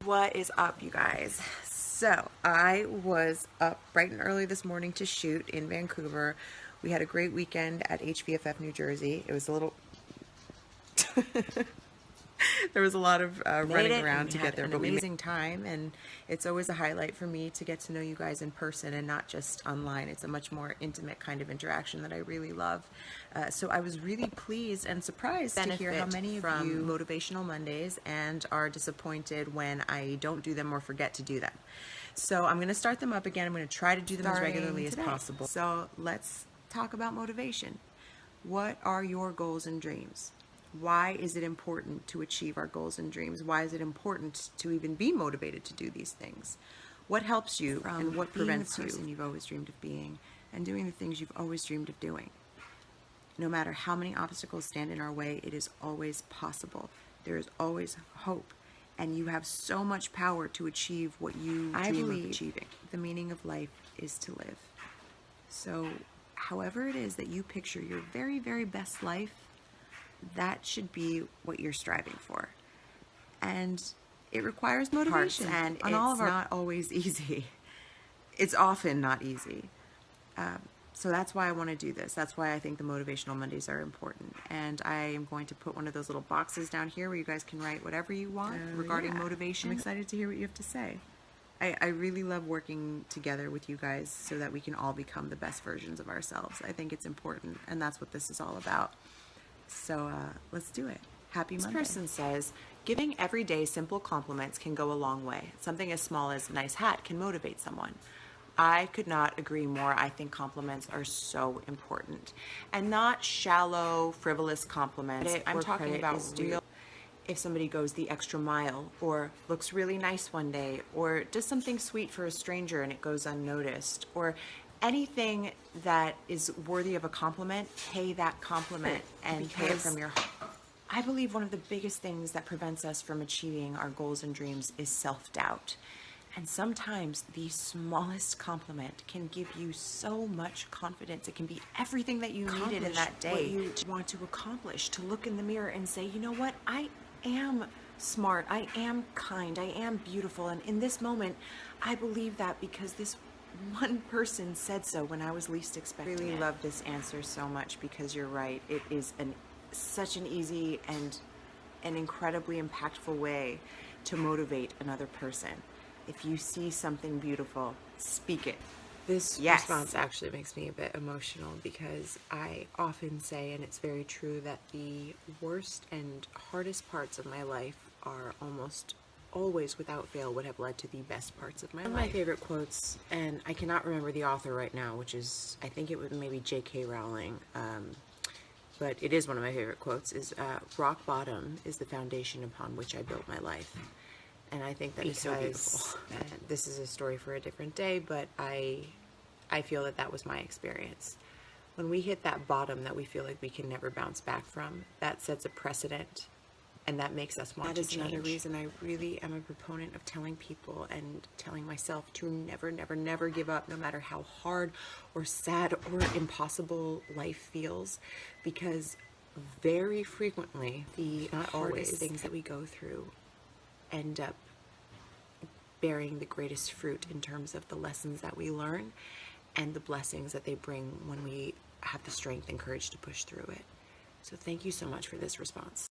What is up, you guys? So I was up bright and early this morning to shoot in Vancouver. We had a great weekend at HVFF New Jersey. It was a little there was a lot of running around to get there, but we had an amazing time, and it's always a highlight for me to get to know you guys in person and not just online. It's a much more intimate kind of interaction that I really love. So I was really pleased and surprised to hear how many of you Motivational Mondays and are disappointed when I don't do them or forget to do them. So I'm going to start them up again. I'm going to try to do them as regularly as possible. So let's talk about motivation. What are your goals and dreams? Why is it important to achieve our goals and dreams? Why is it important to even be motivated to do these things? What helps you and what prevents you? You've always dreamed of being and doing the things you've always dreamed of doing. No matter how many obstacles stand in our way, it is always possible. There is always hope, and you have so much power to achieve what you dream of achieving. The meaning of life is to live. So, however it is that you picture your very, very best life, that should be what you're striving for. And it requires motivation. And it's not always easy. It's often not easy. So that's why I want to do this. That's why I think the Motivational Mondays are important. And I am going to put one of those little boxes down here where you guys can write whatever you want regarding motivation. I'm excited to hear what you have to say. I really love working together with you guys so that we can all become the best versions of ourselves. I think it's important, and that's what this is all about. So let's do it. Happy Monday. This person says, giving everyday simple compliments can go a long way. Something as small as a nice hat can motivate someone. I could not agree more. I think compliments are so important. And not shallow, frivolous compliments. I'm talking about real. If somebody goes the extra mile, or looks really nice one day, or does something sweet for a stranger and it goes unnoticed, or anything that is worthy of a compliment, pay that compliment and pay it from your heart. I believe one of the biggest things that prevents us from achieving our goals and dreams is self-doubt. And sometimes the smallest compliment can give you so much confidence. It can be everything that you needed in that day. What you want to accomplish, to look in the mirror and say, you know what, I am smart, I am kind, I am beautiful. And in this moment, I believe that because this one person said so when I was least expecting it. I really love this answer so much because you're right. It is such an easy and an incredibly impactful way to motivate another person. If you see something beautiful, speak it. This response actually makes me a bit emotional because I often say, and it's very true, that the worst and hardest parts of my life are almost always without fail would have led to the best parts of my life. One of my favorite quotes, and I cannot remember the author right now, which is, I think it was maybe J.K. Rowling, but it is one of my favorite quotes, is rock bottom is the foundation upon which I built my life. And I think that is so beautiful. This is a story for a different day, but I feel that that was my experience. When we hit that bottom that we feel like we can never bounce back from, that sets a precedent. And that makes us want to change. That is another reason I really am a proponent of telling people and telling myself to never, never, never give up, no matter how hard or sad or impossible life feels. Because very frequently, the hardest things that we go through end up bearing the greatest fruit in terms of the lessons that we learn and the blessings that they bring when we have the strength and courage to push through it. So thank you so much for this response.